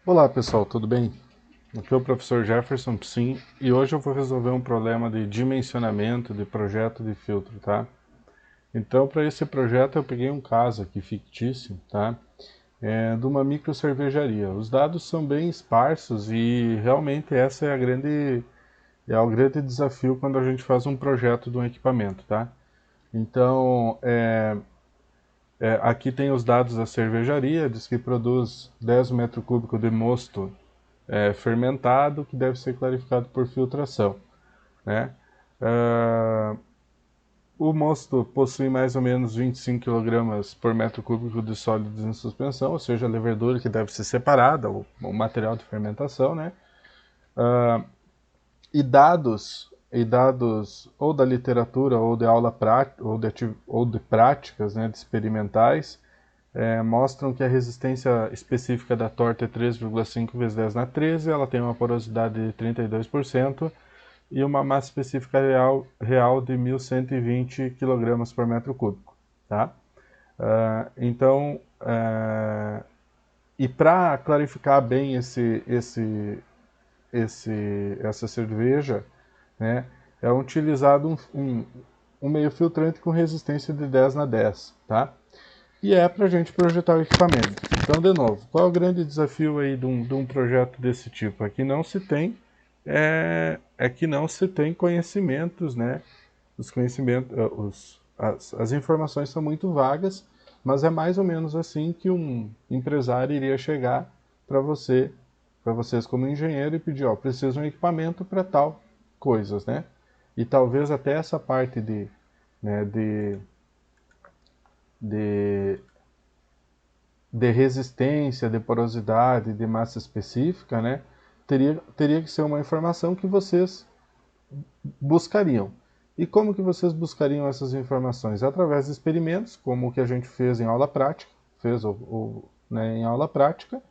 Olá pessoal, tudo bem? Aqui é o professor Jefferson Psim e hoje eu vou resolver um problema de dimensionamento de projeto de filtro, tá? Então, para esse projeto eu peguei um caso aqui fictício, tá? De uma micro cervejaria. Os dados são bem esparsos e realmente essa é o grande desafio quando a gente faz um projeto de um equipamento, tá? Então, aqui tem os dados da cervejaria, diz que produz 10 metros cúbicos de mosto fermentado que deve ser clarificado por filtração, né? Ah, o mosto possui mais ou menos 25 kg por metro cúbico de sólidos em suspensão, ou seja, a levedura que deve ser separada, o material de fermentação, né? E dados ou da literatura ou de aula prática ou de práticas, né, de experimentais, mostram que a resistência específica da torta é 3,5 vezes 10 na 13, ela tem uma porosidade de 32% e uma massa específica real de 1.120 kg por metro cúbico. Tá? Então, e para clarificar bem essa cerveja, né, é utilizado um meio filtrante com resistência de 10 na 10. Tá? E é para a gente projetar o equipamento. Então, de novo, qual é o grande desafio aí de um projeto desse tipo? Que não se tem conhecimentos, né? Os conhecimentos, as informações são muito vagas, mas é mais ou menos assim que um empresário iria chegar para vocês como engenheiro e pedir, ó, preciso de um equipamento para tal coisas, né? E talvez até essa parte né, de de resistência, de porosidade, de massa específica, né, teria que ser uma informação que vocês buscariam. E como que vocês buscariam essas informações? Através de experimentos, como o que a gente fez em aula prática, né, em aula prática,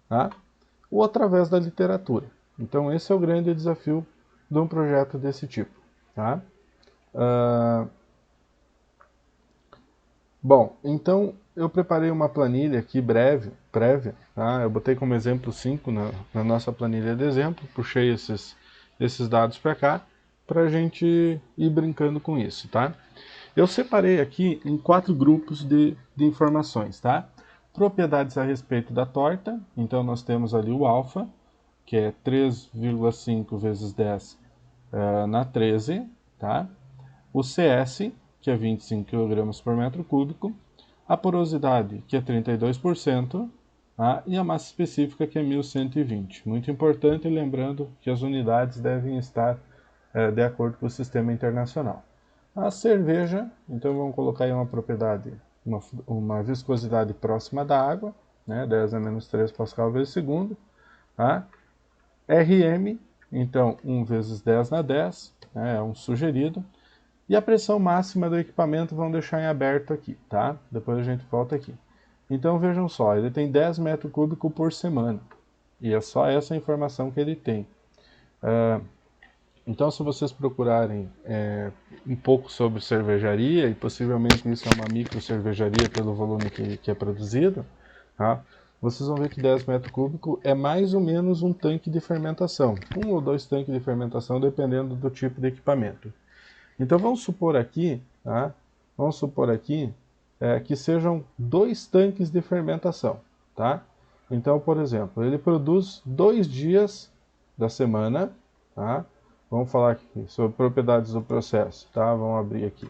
tá? Ou através da literatura. Então esse é o grande desafio de um projeto desse tipo. Tá? Uh, Bom, então eu preparei uma planilha aqui prévia, tá? Eu botei como exemplo 5 na nossa planilha de exemplo, puxei esses dados para cá, para a gente ir brincando com isso, tá? Eu separei aqui em 4 grupos de informações, tá? Propriedades a respeito da torta, então nós temos ali o alfa, que é 3,5 vezes 10 na 13, tá? O CS, que é 25 kg por metro cúbico, a porosidade, que é 32%, tá? E a massa específica, que é 1120. Muito importante, lembrando que as unidades devem estar de acordo com o sistema internacional. A cerveja, então vamos colocar aí uma propriedade, uma viscosidade próxima da água, né? 10 a menos 3 Pascal vezes segundo. Tá? RM, então 1 vezes 10 na 10, né? É um sugerido. E a pressão máxima do equipamento vamos deixar em aberto aqui, tá? Depois a gente volta aqui. Então vejam só, ele tem 10 metros cúbicos por semana. E é só essa informação que ele tem. Então se vocês procurarem um pouco sobre cervejaria, e possivelmente isso é uma micro cervejaria pelo volume que é produzido, tá? Vocês vão ver que 10 metros cúbicos é mais ou menos um tanque de fermentação. Um ou dois tanques de fermentação, dependendo do tipo de equipamento. Então vamos supor aqui, tá? Vamos supor aqui que sejam 2 tanques de fermentação, tá? Então, por exemplo, ele produz 2 dias da semana, tá? Vamos falar aqui sobre propriedades do processo, tá? Vamos abrir aqui.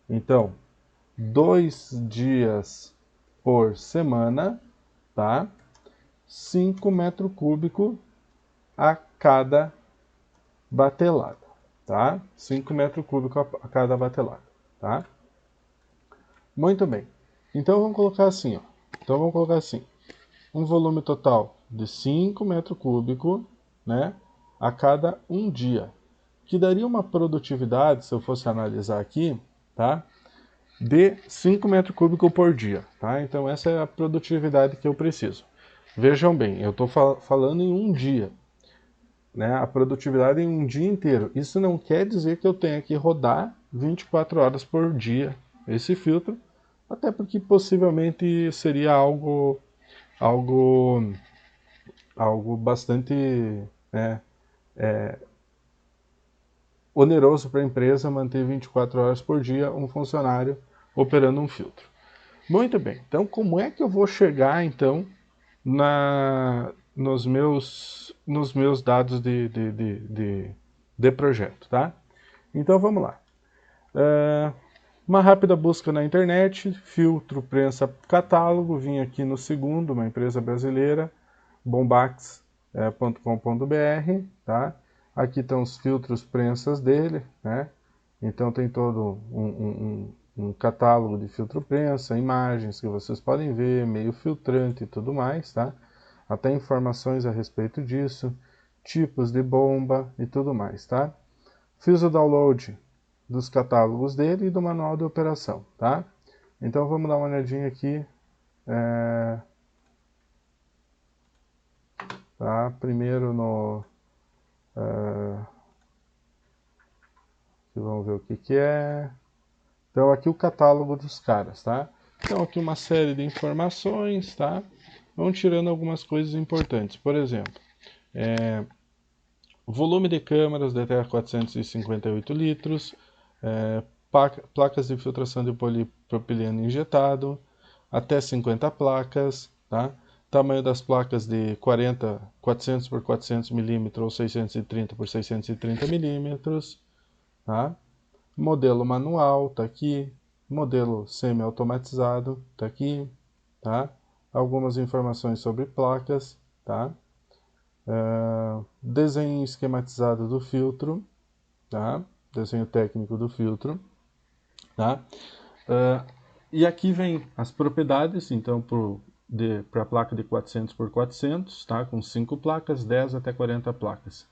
Então, 2 dias por semana, tá? 5 metros cúbicos a cada batelada, tá? 5 metros cúbicos a cada batelada, tá? Muito bem. Então vamos colocar assim, ó. Então vamos colocar assim, um volume total de 5 metros cúbicos, né, a cada um dia, que daria uma produtividade, se eu fosse analisar aqui, tá, de 5 metros cúbicos por dia, tá? Então essa é a produtividade que eu preciso. Vejam bem, eu estou falando em um dia, né, a produtividade em um dia inteiro. Isso não quer dizer que eu tenha que rodar 24 horas por dia esse filtro, até porque possivelmente seria algo algo, algo bastante, né, oneroso para a empresa manter 24 horas por dia um funcionário operando um filtro. Muito bem, então como é que eu vou chegar então nos meus dados de projeto, tá? Então vamos lá. Uma rápida busca na internet, filtro prensa catálogo, vim aqui no segundo, uma empresa brasileira, bombax.com.br, tá? Aqui estão os filtros prensas dele, né? Então tem todo um catálogo de filtro prensa, imagens que vocês podem ver, meio filtrante e tudo mais, tá? Até informações a respeito disso, tipos de bomba e tudo mais, tá? Fiz o download dos catálogos dele e do manual de operação, tá? Então vamos dar uma olhadinha aqui, tá? Primeiro no... vamos ver o que é. Então aqui o catálogo dos caras, tá? Então aqui uma série de informações, tá? Vamos tirando algumas coisas importantes. Por exemplo, volume de câmaras de até 458 litros, placas de filtração de polipropileno injetado, até 50 placas, tá? Tamanho das placas de 400 por 400 milímetros ou 630 por 630 milímetros, tá? Modelo manual, tá aqui. Modelo semi-automatizado, tá aqui, tá? Algumas informações sobre placas, tá? Desenho esquematizado do filtro, tá? Desenho técnico do filtro, tá? E aqui vem as propriedades, então para a placa de 400 por 400, tá? Com 5 placas, 10 até 40 placas.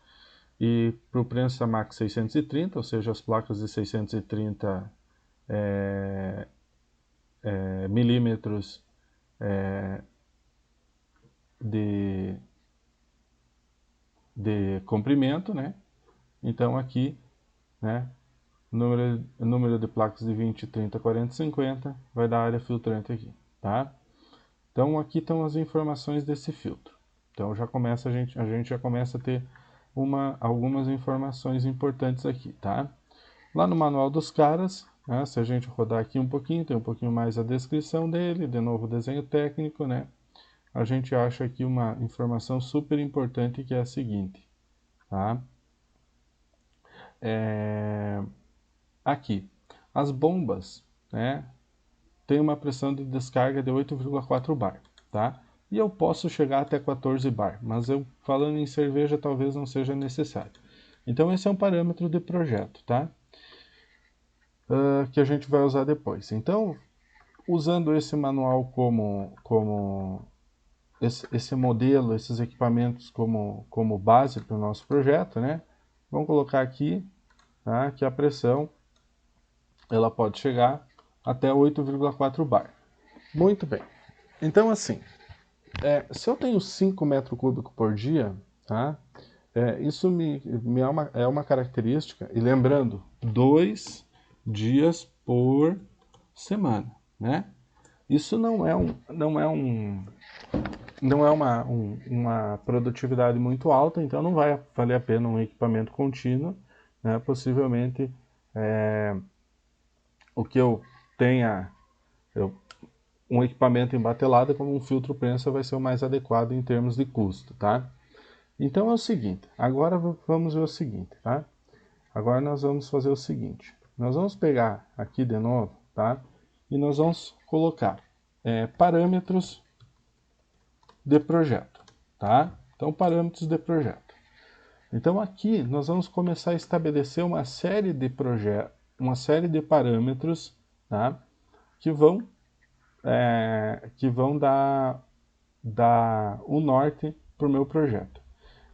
E para o prensa Max 630, ou seja, as placas de 630 milímetros de comprimento, né? Então aqui, né? Número de placas de 20, 30, 40, 50 vai dar área filtrante aqui, tá? Então aqui estão as informações desse filtro. Então já começa a gente já começa a ter algumas informações importantes aqui, tá? Lá no manual dos caras, né, se a gente rodar aqui um pouquinho, tem um pouquinho mais a descrição dele, de novo o desenho técnico, né? A gente acha aqui uma informação super importante que é a seguinte, tá? Aqui, as bombas, né, tem uma pressão de descarga de 8,4 bar, tá? E eu posso chegar até 14 bar, mas eu falando em cerveja talvez não seja necessário. Então esse é um parâmetro de projeto, tá? Que a gente vai usar depois. Então, usando esse manual como esse modelo, esses equipamentos como base para o nosso projeto, né? Vamos colocar aqui, tá, que a pressão ela pode chegar até 8,4 bar. Muito bem. Então, assim, se eu tenho 5 metros cúbicos por dia, tá? Isso é uma característica, e lembrando, 2 dias por semana, né? Isso não é uma produtividade muito alta, então não vai valer a pena um equipamento contínuo, né? Possivelmente o que eu tenha, um equipamento embatelado como um filtro prensa vai ser o mais adequado em termos de custo, tá? Então é o seguinte, agora vamos ver o seguinte, tá? Agora nós vamos fazer o seguinte, nós vamos pegar aqui de novo, tá? E nós vamos colocar parâmetros de projeto, tá? Então parâmetros de projeto. Então aqui nós vamos começar a estabelecer uma série de parâmetros, tá? Que vão dar o norte para o meu projeto.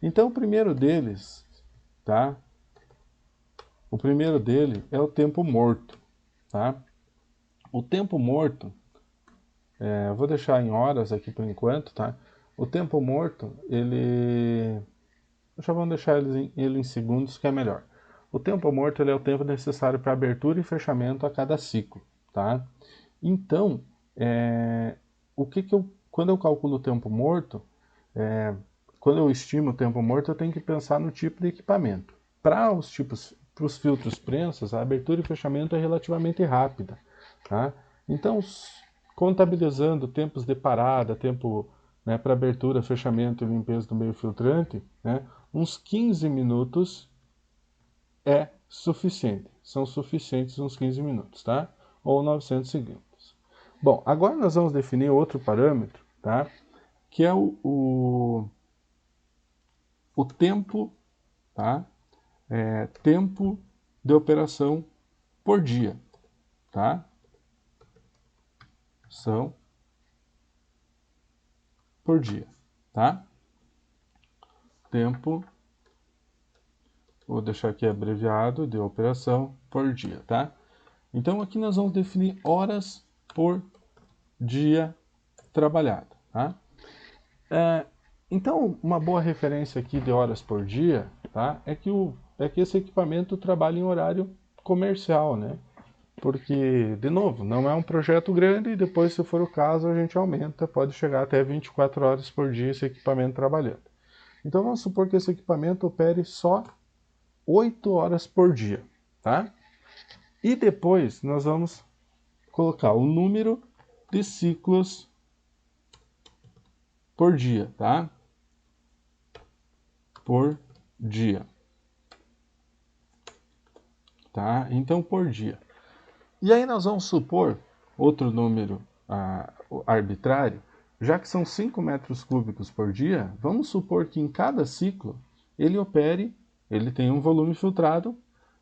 Então o primeiro deles, tá? O primeiro dele é o tempo morto, tá? O tempo morto, eu vou deixar em horas aqui por enquanto, tá? O tempo morto, já vamos deixar ele em segundos, que é melhor. O tempo morto ele é o tempo necessário para abertura e fechamento a cada ciclo, tá? Então, o que eu quando eu calculo o tempo morto, quando eu estimo o tempo morto, eu tenho que pensar no tipo de equipamento. Para os filtros prensos, a abertura e fechamento é relativamente rápida, tá? Então, contabilizando tempos de parada, tempo, né, para abertura, fechamento e limpeza do meio filtrante, né, uns 15 minutos é suficiente. São suficientes uns 15 minutos, tá? Ou 900 segundos. Bom, agora nós vamos definir outro parâmetro, tá? Que é o tempo, tá? Tempo de operação por dia, tá? São por dia, tá? Tempo, vou deixar aqui abreviado, de operação por dia, tá? Então aqui nós vamos definir horas por dia trabalhado, tá? Então, uma boa referência aqui de horas por dia, tá? É que esse equipamento trabalha em horário comercial, né? Porque, de novo, não é um projeto grande e depois, se for o caso, a gente aumenta, pode chegar até 24 horas por dia esse equipamento trabalhando. Então vamos supor que esse equipamento opere só 8 horas por dia, tá? E depois nós vamos colocar o número de ciclos por dia, tá? Por dia. Tá? Então, por dia. E aí nós vamos supor outro número arbitrário, já que são 5 metros cúbicos por dia, vamos supor que em cada ciclo ele tem um volume filtrado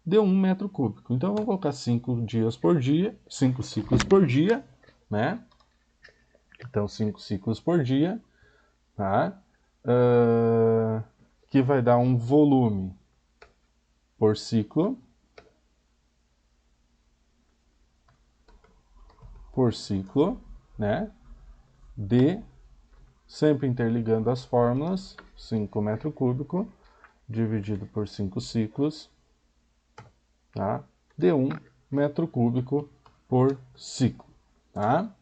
de 1 metro cúbico. Então, vamos colocar 5 dias por dia, 5 ciclos por dia, né? Então, 5 ciclos por dia, tá? Que vai dar um volume por ciclo, né? De, sempre interligando as fórmulas, 5 metro cúbico dividido por 5 ciclos, tá? De 1 metro cúbico por ciclo, tá?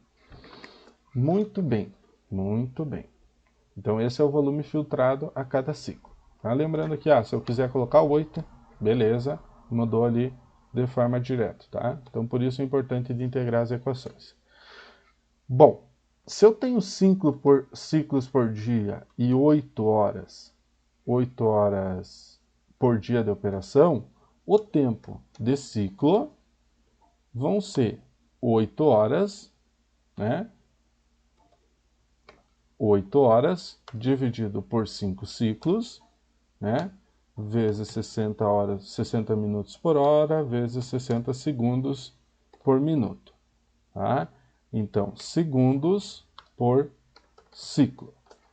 Muito bem, muito bem. Então esse é o volume filtrado a cada ciclo. Tá? Lembrando que, se eu quiser colocar 8, beleza, mudou ali de forma direta, tá? Então por isso é importante de integrar as equações. Bom, se eu tenho ciclos por dia e 8 horas por dia de operação, o tempo de ciclo vão ser 8 horas, né? 8 horas dividido por 5 ciclos, né? Vezes 60 minutos por hora, vezes 60 segundos por minuto, tá? Então, segundos por ciclo,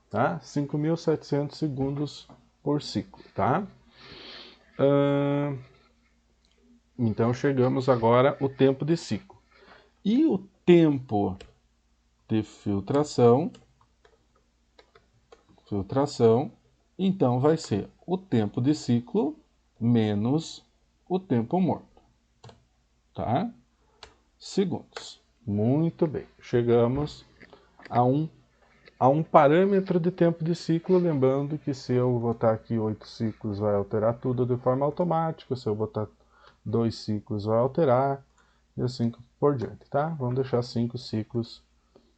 tá? 5.700 segundos por ciclo, tá? Então, chegamos agora ao tempo de ciclo. E o tempo de filtração, então vai ser o tempo de ciclo menos o tempo morto, tá? Segundos. Muito bem. Chegamos a um parâmetro de tempo de ciclo, lembrando que se eu botar aqui 8 ciclos vai alterar tudo de forma automática, se eu botar 2 ciclos vai alterar, e assim por diante, tá? Vamos deixar 5 ciclos.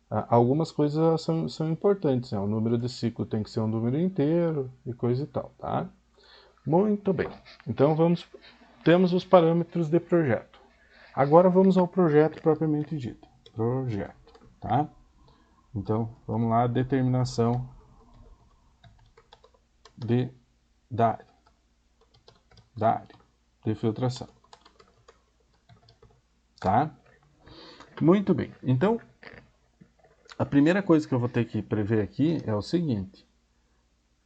Algumas coisas são importantes, né? O número de ciclo tem que ser um número inteiro e coisa e tal, tá? Muito bem. Então temos os parâmetros de projeto. Agora vamos ao projeto propriamente dito. Projeto, tá? Então, vamos lá, determinação da área de filtração. Tá? Muito bem. Então, a primeira coisa que eu vou ter que prever aqui é o seguinte.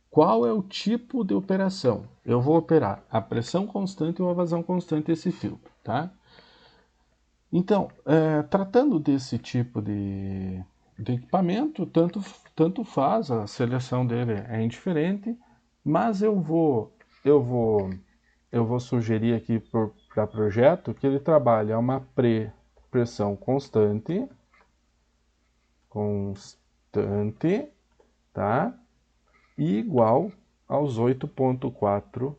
Qual é o tipo de operação? Eu vou operar a pressão constante ou a vazão constante desse filtro, tá? Então, tratando desse tipo de equipamento, tanto faz, a seleção dele é indiferente, mas eu vou sugerir aqui para projeto que ele trabalhe a uma pressão constante, constante, tá? Igual aos 8,4,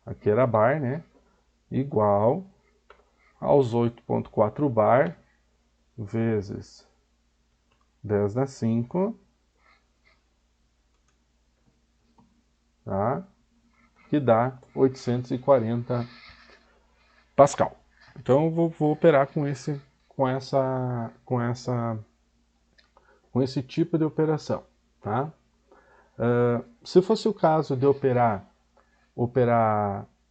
aqui era bar, né? Igual aos 8,4 bar vezes 10 na 5, tá? Que dá 840 Pascal. Então eu vou operar com esse tipo de operação, tá? Se fosse o caso de operar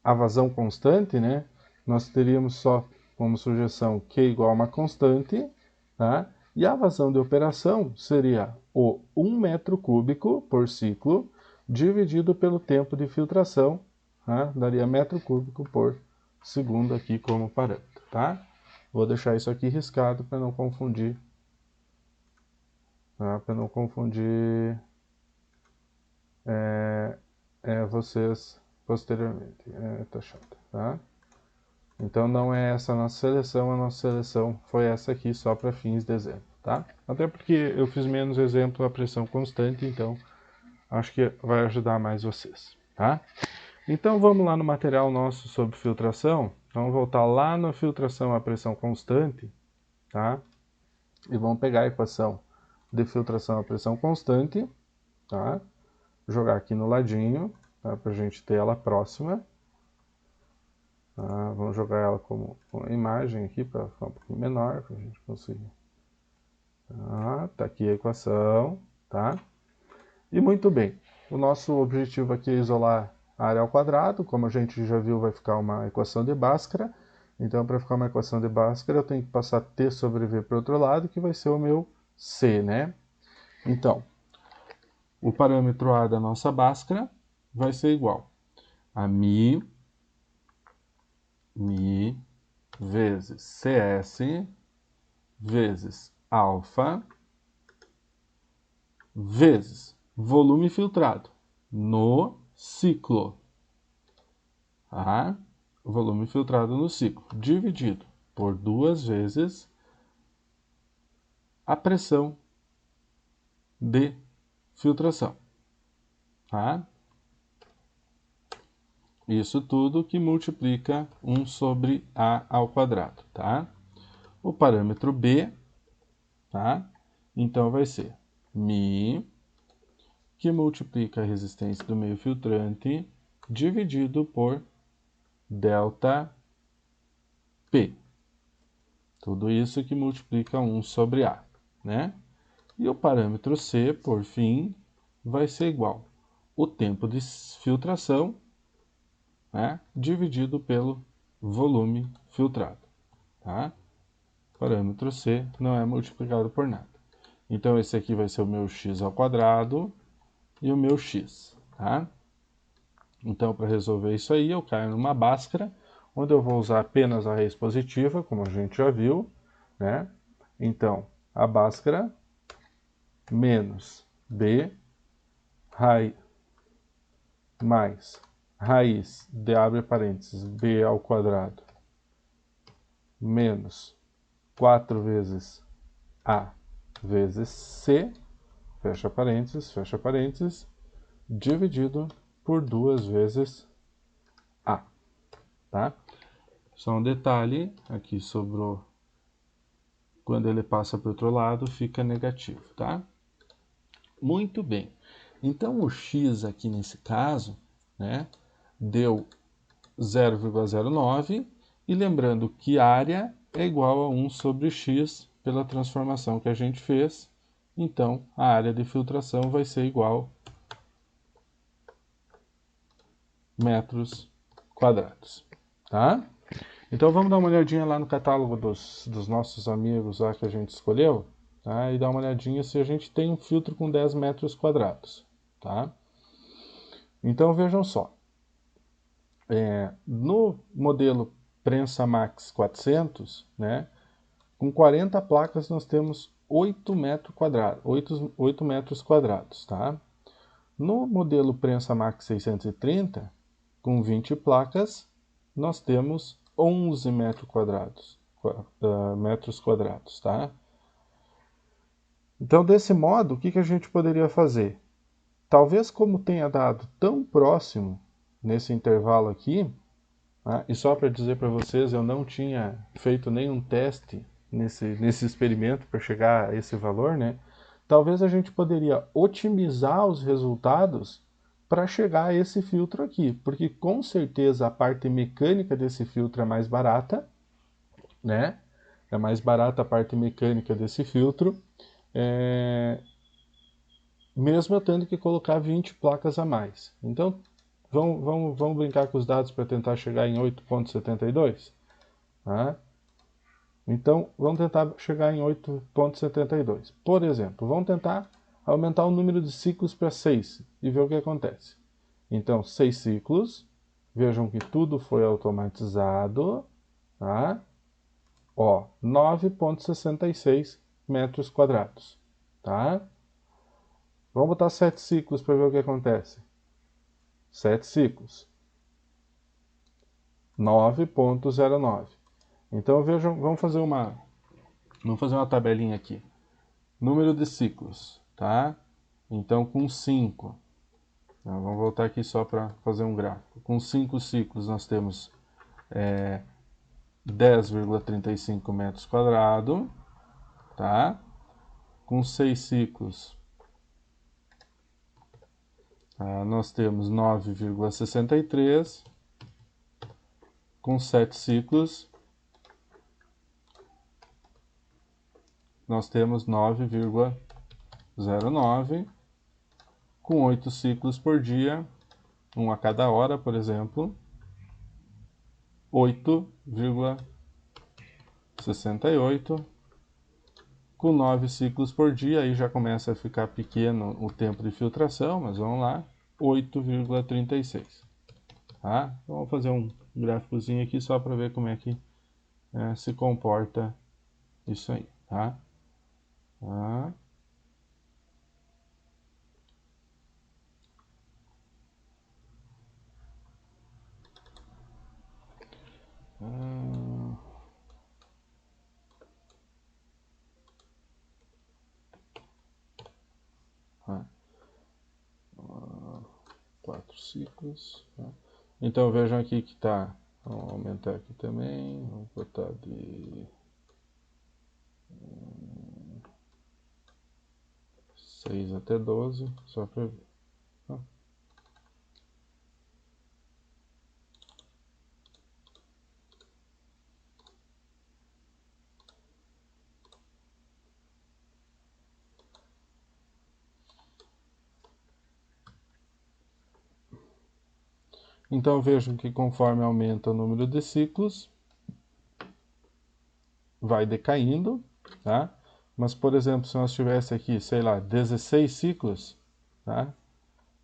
a vazão constante, né? Nós teríamos só como sujeção Q igual a uma constante, tá? E a vazão de operação seria o 1 metro cúbico por ciclo dividido pelo tempo de filtração, tá? Daria metro cúbico por segundo aqui como parâmetro, tá? Vou deixar isso aqui riscado para não confundir, tá? Para não confundir vocês posteriormente. Tá chato, tá? Então não é essa a nossa seleção foi essa aqui só para fins de exemplo, tá? Até porque eu fiz menos exemplo a pressão constante, então acho que vai ajudar mais vocês, tá? Então vamos lá no material nosso sobre filtração, vamos voltar lá na filtração a pressão constante, tá? E vamos pegar a equação de filtração a pressão constante, tá? Jogar aqui no ladinho, tá? Para a gente ter ela próxima. Vamos jogar ela como imagem aqui para ficar um pouquinho menor, para a gente conseguir. Tá aqui a equação, tá? E muito bem, o nosso objetivo aqui é isolar a área ao quadrado, como a gente já viu vai ficar uma equação de Bhaskara, então para ficar uma equação de Bhaskara eu tenho que passar T sobre V para o outro lado, que vai ser o meu C, né? Então, o parâmetro A da nossa Bhaskara vai ser igual a μ vezes CS vezes alfa vezes volume filtrado no ciclo. Tá? Volume filtrado no ciclo, dividido por 2 vezes a pressão de filtração. Tá? Isso tudo que multiplica 1 sobre A ao quadrado, tá? O parâmetro B, tá? Então vai ser μ, que multiplica a resistência do meio filtrante, dividido por ΔP. Tudo isso que multiplica 1 sobre A, né? E o parâmetro C, por fim, vai ser igual o tempo de filtração, né, dividido pelo volume filtrado, tá? Parâmetro C não é multiplicado por nada. Então esse aqui vai ser o meu x ao quadrado e o meu x, tá? Então para resolver isso aí eu caio numa Bhaskara, onde eu vou usar apenas a raiz positiva, como a gente já viu, né? Então a Bhaskara menos b mais raiz de abre parênteses b ao quadrado menos 4 vezes a vezes c, fecha parênteses, dividido por 2 vezes a, tá? Só um detalhe, aqui sobrou, quando ele passa para o outro lado, fica negativo, tá? Muito bem. Então o x aqui nesse caso, né, deu 0,09, e lembrando que área é igual a 1 sobre x pela transformação que a gente fez, então a área de filtração vai ser igual a metros quadrados, tá? Então vamos dar uma olhadinha lá no catálogo dos nossos amigos lá que a gente escolheu, tá? E dar uma olhadinha se a gente tem um filtro com 10 metros quadrados, tá? Então vejam só, no modelo Prensa Max 400, né, com 40 placas nós temos 8 metros quadrados, tá? No modelo Prensa Max 630, com 20 placas, nós temos 11 metros quadrados. metros quadrados, tá? Então, desse modo, o que a gente poderia fazer? Talvez como tenha dado tão próximo nesse intervalo aqui, tá? E só para dizer para vocês, eu não tinha feito nenhum teste nesse experimento para chegar a esse valor, né? Talvez a gente poderia otimizar os resultados para chegar a esse filtro aqui, porque com certeza a parte mecânica desse filtro é mais barata, né? É mais barata a parte mecânica desse filtro, mesmo eu tendo que colocar 20 placas a mais. Então, vamos brincar com os dados para tentar chegar em 8,72? Tá? Então, vamos tentar chegar em 8,72. Por exemplo, vamos tentar aumentar o número de ciclos para 6 e ver o que acontece. Então, 6 ciclos. Vejam que tudo foi automatizado. Tá? Ó, 9,66 metros quadrados. Tá? Vamos botar 7 ciclos para ver o que acontece. 7 ciclos. 9,09. Então vejam, vamos fazer uma tabelinha aqui. Número de ciclos, tá? Então com 5. Vamos voltar aqui só para fazer um gráfico. Com 5 ciclos nós temos 10,35 metros quadrados, tá? Com 6 ciclos nós temos 9,63. Com 7 ciclos nós temos 9,09. Com 8 ciclos por dia, um a cada hora, por exemplo, 8,68. Com 9 ciclos por dia, aí já começa a ficar pequeno o tempo de filtração, mas vamos lá, 8,36. Tá? Então, vamos fazer um gráficozinho aqui só para ver como é que se comporta isso aí. Tá? Tá. Tá. 4 ciclos. Tá? Então vejam aqui que está. Vamos aumentar aqui também. Vamos botar de 6 até 12, só para ver. Tá? Então vejam que conforme aumenta o número de ciclos, vai decaindo, tá? Mas, por exemplo, se nós tivesse aqui, sei lá, 16 ciclos, tá?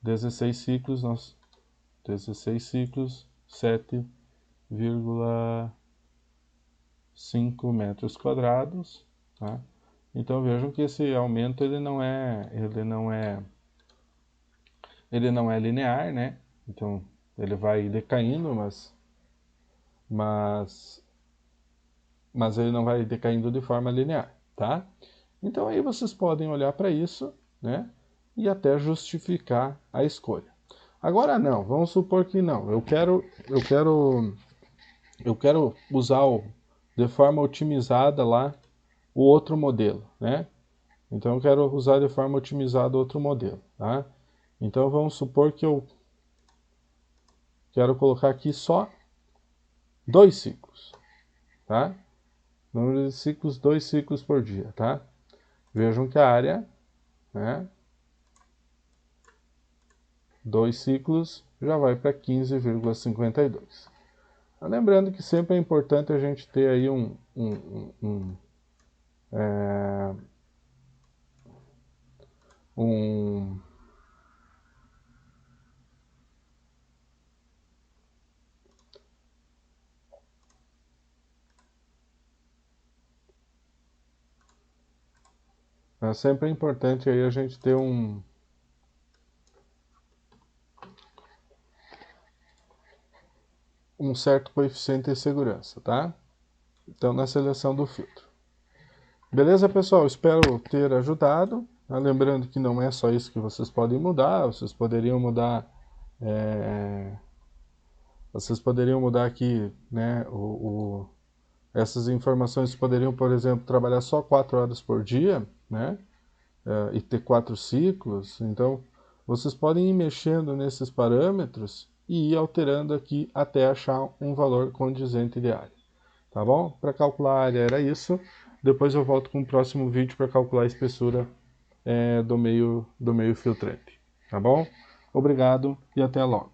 16 ciclos, 7,5 metros quadrados, tá? Então vejam que esse aumento ele não é linear, né? Então ele vai decaindo, mas ele não vai decaindo de forma linear, tá? Então aí vocês podem olhar para isso, né? E até justificar a escolha. Agora não, vamos supor que não. Eu quero usar de forma otimizada lá o outro modelo, né? Então eu quero usar de forma otimizada outro modelo, tá? Então vamos supor que eu quero colocar aqui só 2 ciclos, tá? Número de ciclos, 2 ciclos por dia, tá? Vejam que a área, né? 2 ciclos já vai para 15,52. Lembrando que sempre é importante a gente ter aí um sempre é importante aí a gente ter um certo coeficiente de segurança, tá? Então, na seleção do filtro. Beleza, pessoal? Espero ter ajudado. Lembrando que não é só isso que vocês podem mudar, vocês poderiam mudar, aqui, né, essas informações poderiam, por exemplo, trabalhar só 4 horas por dia, né, e ter 4 ciclos. Então, vocês podem ir mexendo nesses parâmetros e ir alterando aqui até achar um valor condizente de área. Tá bom? Para calcular a área era isso. Depois eu volto com o próximo vídeo para calcular a espessura do meio filtrante. Tá bom? Obrigado e até logo.